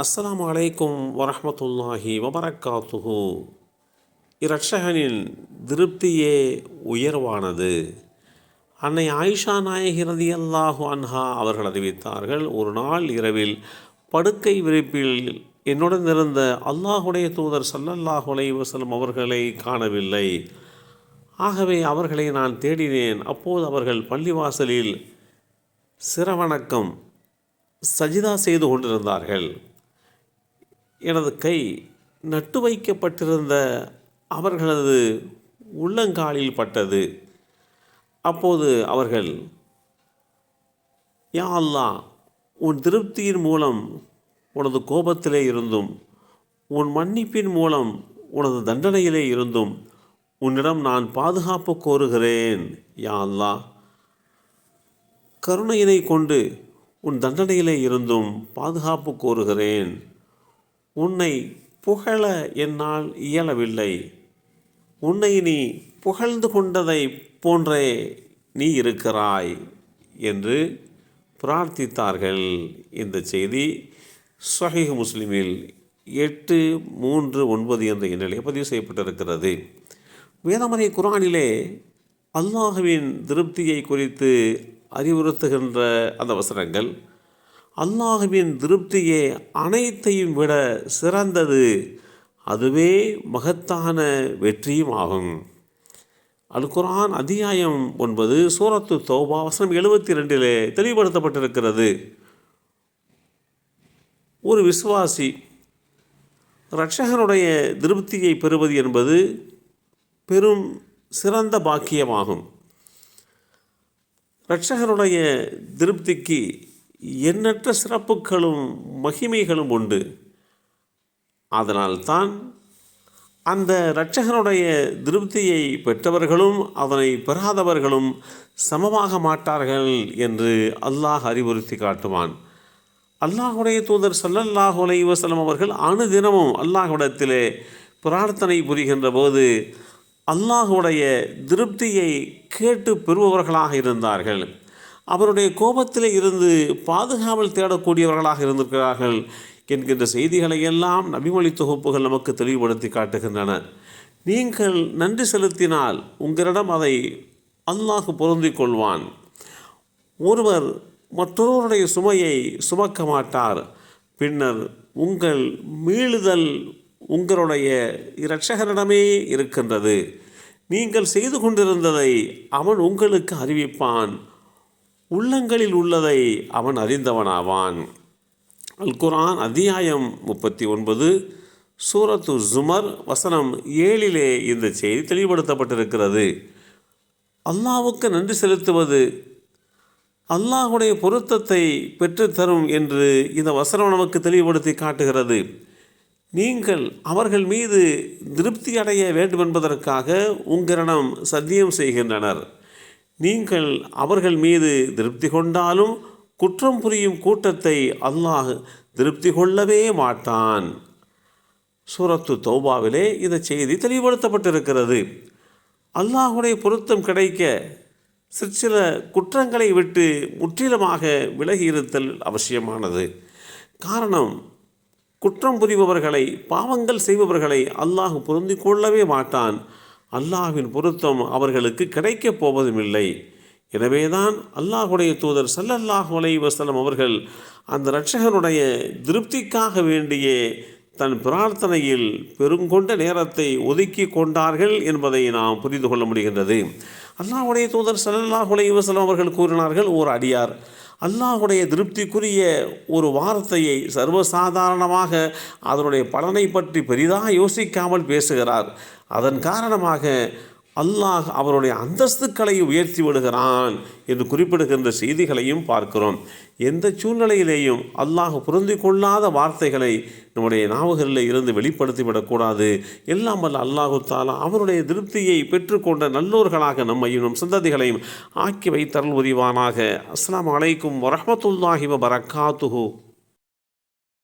அஸ்ஸலாமு அலைக்கும் வரஹ்மத்துல்லாஹி வபரக்காத்துஹு. இரட்சகனின் திருப்தியே உயர்வானது. அன்னை ஆயிஷா நாயகி ரலியல்லாஹு அன்ஹா அவர்கள் அறிவித்தார்கள், ஒரு நாள் இரவில் படுக்கை விரிப்பில் என்னுடன் இருந்த அல்லாஹுடைய தூதர் ஸல்லல்லாஹு அலைஹி வஸல்லம் அவர்களை காணவில்லை. ஆகவே அவர்களை நான் தேடினேன். அப்போது அவர்கள் பள்ளிவாசலில் சிரவணக்கம் சஜிதா செய்து கொண்டிருந்தார்கள். எனது கை நட்டு வைக்கப்பட்டிருந்த அவர்களது உள்ளங்காலில் பட்டது. அப்போது அவர்கள், யா அல்லாஹ், உன் திருப்தியின் மூலம் உனது கோபத்திலே இருந்தும் உன் மன்னிப்பின் மூலம் உனது தண்டனையிலே இருந்தும் உன்னிடம் நான் பாதுகாப்பு கோருகிறேன். யா அல்லாஹ், கருணையினை கொண்டு உன் தண்டனையிலே இருந்தும் பாதுகாப்பு கோருகிறேன். உன்னை புகழ என்னால் இயலவில்லை. உன்னை நீ புகழ்ந்து கொண்டதை போன்றே நீ இருக்கிறாய் என்று பிரார்த்தித்தார்கள். இந்த செய்தி ஸஹீஹ் முஸ்லிமில் 839 என்ற எண்ணிலே பதிவு செய்யப்பட்டிருக்கிறது. வேதமறை குர்ஆனிலே அல்லாஹுவின் திருப்தியை குறித்து அறிவுறுத்துகின்ற அந்த வசனங்கள், அல்லாஹுவின் திருப்தியே அனைத்தையும் விட சிறந்தது, அதுவே மகத்தான வெற்றியும் ஆகும். அல் குர்ஆன் அத்தியாயம் 9 சூரத்து தௌபா வசனம் 72 தெளிவுபடுத்தப்பட்டிருக்கிறது. ஒரு விசுவாசி இரட்சகனுடைய திருப்தியை பெறுவது என்பது பெரும் சிறந்த பாக்கியமாகும். இரட்சகனுடைய திருப்திக்கு எண்ணற்ற சிறப்புகளும் மகிமைகளும் உண்டு. அதனால்தான் அந்த இரட்சகனுடைய திருப்தியை பெற்றவர்களும் அதனை பெறாதவர்களும் சமமாக மாட்டார்கள் என்று அல்லாஹ் அறிவுறுத்தி காட்டுவான். அல்லாஹுடைய தூதர் ஸல்லல்லாஹு அலைஹி வஸல்லம் அவர்கள் அனுதினமும் அல்லாஹ்விடத்திலே பிரார்த்தனை புரிகின்ற போது அல்லாஹுடைய திருப்தியை கேட்டு பெறுபவர்களாக இருந்தார்கள். அவருடைய கோபத்திலே இருந்து பாதுகாவல் தேடக்கூடியவர்களாக இருந்திருக்கிறார்கள் என்கின்ற செய்திகளை எல்லாம் நபிமொழி தொகுப்புகள் நமக்கு தெளிவுபடுத்தி காட்டுகின்றன. நீங்கள் நன்றி செலுத்தினால் உங்களிடம் அதை அல்லாஹ் பொருந்திக் கொள்வான். ஒருவர் மற்றொருவருடைய சுமையை சுமக்க மாட்டார். பின்னர் உங்கள் மீளுதல் உங்களுடைய இரட்சகரிடமே இருக்கின்றது. நீங்கள் செய்து கொண்டிருந்ததை அவன் உங்களுக்கு அறிவிப்பான். உள்ளங்களில் உள்ளதை அவன் அறிந்தவனாவான். அல் குர்ஆன் அத்தியாயம் 39 சூரத்து ஜுமர் வசனம் 7 இந்த செய்தி தெளிவுபடுத்தப்பட்டிருக்கிறது. அல்லாஹ்வுக்கு நன்றி செலுத்துவது அல்லாஹுடைய பொருத்தத்தை பெற்றுத்தரும் என்று இந்த வசனம் நமக்கு தெளிவுபடுத்தி காட்டுகிறது. நீங்கள் அவர்கள் மீது திருப்தி அடைய வேண்டும் என்பதற்காக உங்களிடம் சத்தியம் செய்கின்றனர். நீங்கள் அவர்கள் மீது திருப்தி கொண்டாலும் குற்றம் புரியும் கூட்டத்தை அல்லாஹ் திருப்தி கொள்ளவே மாட்டான். சூரத்து தௌபாவிலே இந்த செய்தி தெளிவுபடுத்தப்பட்டிருக்கிறது. அல்லாஹுடைய பொருத்தம் கிடைக்க சிற்சில குற்றங்களை விட்டு முற்றிலுமாக விலகி இருத்தல் அவசியமானது. காரணம், குற்றம் புரிபவர்களை, பாவங்கள் செய்பவர்களை அல்லாஹ் பொருந்தி கொள்ளவே மாட்டான். அல்லாஹ்வின் பொருத்தம் அவர்களுக்கு கிடைக்கப் போவதுமில்லை. எனவேதான் அல்லாஹுடைய தூதர் ஸல்லல்லாஹு அலைஹி வஸல்லம் அவர்கள் அந்த இரட்சகனுடைய திருப்திக்காக வேண்டியே தன் பிரார்த்தனையில் பெருங்கொண்ட நேரத்தை ஒதுக்கி கொண்டார்கள் என்பதை நாம் புரிந்து கொள்ள முடிகின்றது. அல்லாஹுடைய தூதர் ஸல்லல்லாஹு அலைஹி வஸல்லம் அவர்கள் கூறினார்கள், ஓர் அடியார் அல்லாஹுடைய திருப்திக்குரிய ஒரு வார்த்தையை சர்வசாதாரணமாக அதனுடைய பலனை பற்றி பெரிதாக யோசிக்காமல் பேசுகிறார். அதன் காரணமாக அல்லாஹ் அவருடைய அந்தஸ்துக்களை உயர்த்தி விடுகிறான் என்று குறிப்பிடுகின்ற செய்திகளையும் பார்க்கிறோம். எந்த சூழ்நிலையிலேயும் அல்லாஹ் பொருந்தி கொள்ளாத வார்த்தைகளை நம்முடைய நாவுகளில் இருந்து வெளிப்படுத்திவிடக்கூடாது. எல்லாம் வல்ல அல்லாஹு தஆலா அவருடைய திருப்தியை பெற்றுக்கொண்ட நல்லோர்களாக நம்மையும் நம் சந்ததிகளையும் ஆக்கி வைத்தருள் புரிவானாக. அஸ்ஸலாமு அலைக்கும் வரஹ்மத்துல்லாஹி வபரக்காத்துஹு.